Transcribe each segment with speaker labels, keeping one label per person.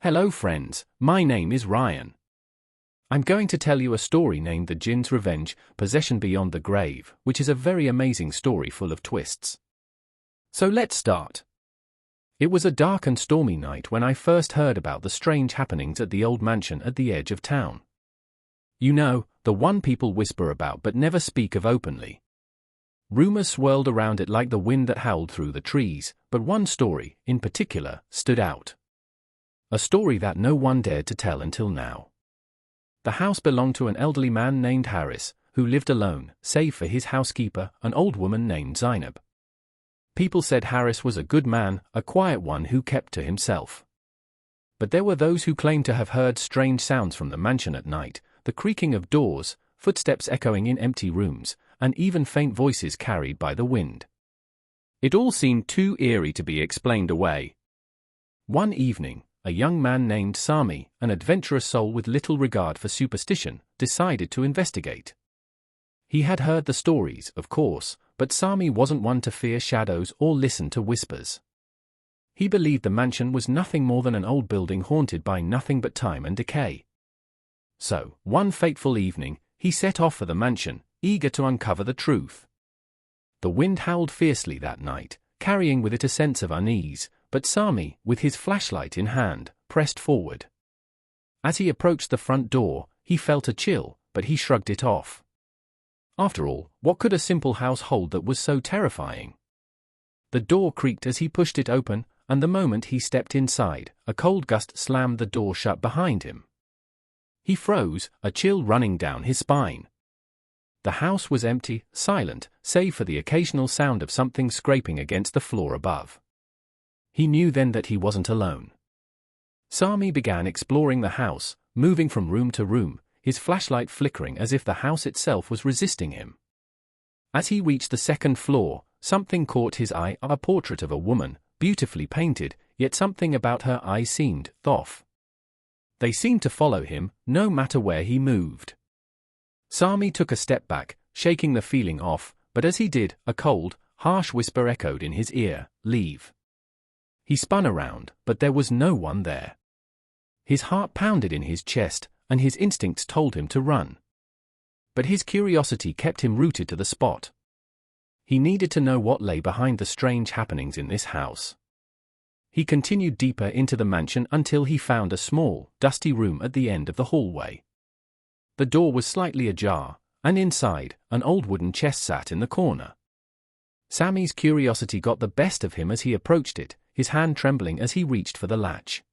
Speaker 1: Hello friends, my name is Ryan. I'm going to tell you a story named The Jinn's Revenge, Possession Beyond the Grave, which is a very amazing story full of twists. So let's start. It was a dark and stormy night when I first heard about the strange happenings at the old mansion at the edge of town. You know, the one people whisper about but never speak of openly. Rumors swirled around it like the wind that howled through the trees, but one story, in particular, stood out. A story that no one dared to tell until now. The house belonged to an elderly man named Harris, who lived alone, save for his housekeeper, an old woman named Zainab. People said Harris was a good man, a quiet one who kept to himself. But there were those who claimed to have heard strange sounds from the mansion at night, the creaking of doors, footsteps echoing in empty rooms, and even faint voices carried by the wind. It all seemed too eerie to be explained away. One evening, a young man named Sami, an adventurous soul with little regard for superstition, decided to investigate. He had heard the stories, of course, but Sami wasn't one to fear shadows or listen to whispers. He believed the mansion was nothing more than an old building haunted by nothing but time and decay. So, one fateful evening, he set off for the mansion, eager to uncover the truth. The wind howled fiercely that night, carrying with it a sense of unease, but Sami, with his flashlight in hand, pressed forward. As he approached the front door, he felt a chill, but he shrugged it off. After all, what could a simple house hold that was so terrifying? The door creaked as he pushed it open, and the moment he stepped inside, a cold gust slammed the door shut behind him. He froze, a chill running down his spine. The house was empty, silent, save for the occasional sound of something scraping against the floor above. He knew then that he wasn't alone. Sami began exploring the house, moving from room to room, his flashlight flickering as if the house itself was resisting him. As he reached the second floor, something caught his eye, a portrait of a woman, beautifully painted, yet something about her eyes seemed off. They seemed to follow him, no matter where he moved. Sami took a step back, shaking the feeling off, but as he did, a cold, harsh whisper echoed in his ear, "Leave." He spun around, but there was no one there. His heart pounded in his chest, and his instincts told him to run. But his curiosity kept him rooted to the spot. He needed to know what lay behind the strange happenings in this house. He continued deeper into the mansion until he found a small, dusty room at the end of the hallway. The door was slightly ajar, and inside, an old wooden chest sat in the corner. Sami's curiosity got the best of him as he approached it, his hand trembling as he reached for the latch.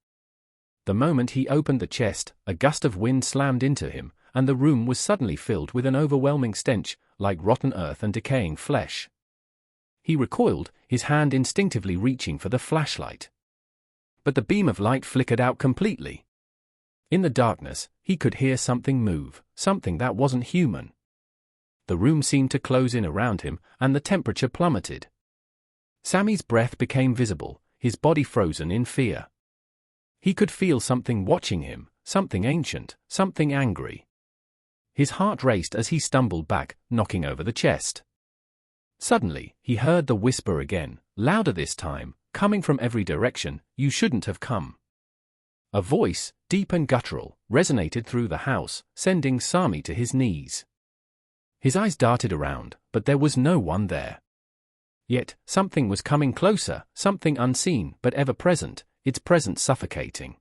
Speaker 1: The moment he opened the chest, a gust of wind slammed into him, and the room was suddenly filled with an overwhelming stench, like rotten earth and decaying flesh. He recoiled, his hand instinctively reaching for the flashlight. But the beam of light flickered out completely. In the darkness, he could hear something move, something that wasn't human. The room seemed to close in around him, and the temperature plummeted. Sami's breath became visible, his body frozen in fear. He could feel something watching him, something ancient, something angry. His heart raced as he stumbled back, knocking over the chest. Suddenly, he heard the whisper again, louder this time, coming from every direction, "You shouldn't have come." A voice, deep and guttural, resonated through the house, sending Sami to his knees. His eyes darted around, but there was no one there. Yet, something was coming closer, something unseen but ever present, its presence suffocating.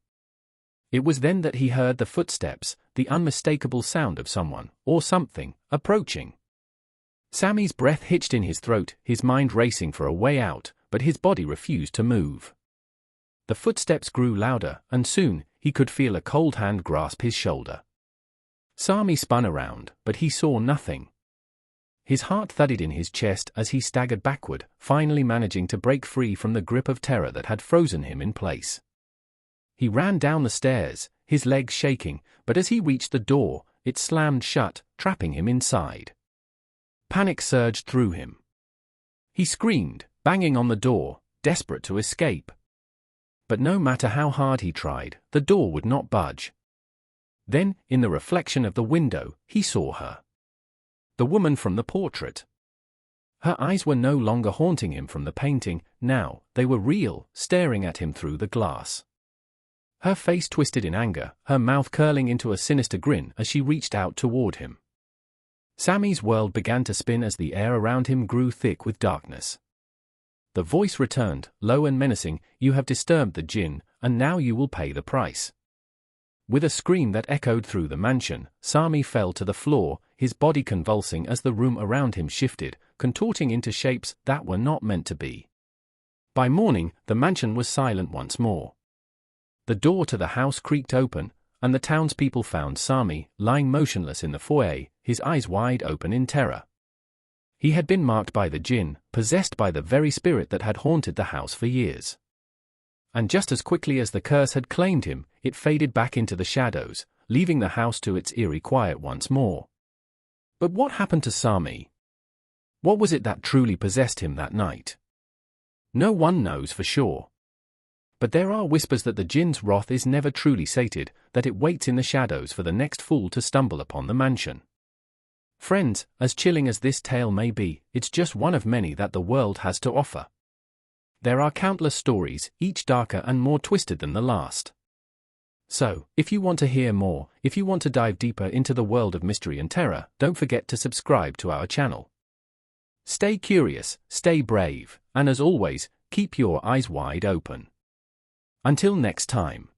Speaker 1: It was then that he heard the footsteps, the unmistakable sound of someone, or something, approaching. Sami's breath hitched in his throat, his mind racing for a way out, but his body refused to move. The footsteps grew louder, and soon, he could feel a cold hand grasp his shoulder. Sami spun around, but he saw nothing. His heart thudded in his chest as he staggered backward, finally managing to break free from the grip of terror that had frozen him in place. He ran down the stairs, his legs shaking, but as he reached the door, it slammed shut, trapping him inside. Panic surged through him. He screamed, banging on the door, desperate to escape. But no matter how hard he tried, the door would not budge. Then, in the reflection of the window, he saw her. The woman from the portrait. Her eyes were no longer haunting him from the painting, now, they were real, staring at him through the glass. Her face twisted in anger, her mouth curling into a sinister grin as she reached out toward him. Sammy's world began to spin as the air around him grew thick with darkness. The voice returned, low and menacing, "You have disturbed the Jinn, and now you will pay the price." With a scream that echoed through the mansion, Sammy fell to the floor, his body convulsing as the room around him shifted, contorting into shapes that were not meant to be. By morning, the mansion was silent once more. The door to the house creaked open, and the townspeople found Sammy lying motionless in the foyer, his eyes wide open in terror. He had been marked by the Jinn, possessed by the very spirit that had haunted the house for years. And just as quickly as the curse had claimed him, it faded back into the shadows, leaving the house to its eerie quiet once more. But what happened to Sammy? What was it that truly possessed him that night? No one knows for sure. But there are whispers that the Jinn's wrath is never truly sated, that it waits in the shadows for the next fool to stumble upon the mansion. Friends, as chilling as this tale may be, it's just one of many that the world has to offer. There are countless stories, each darker and more twisted than the last. So, if you want to hear more, if you want to dive deeper into the world of mystery and terror, don't forget to subscribe to our channel. Stay curious, stay brave, and as always, keep your eyes wide open. Until next time.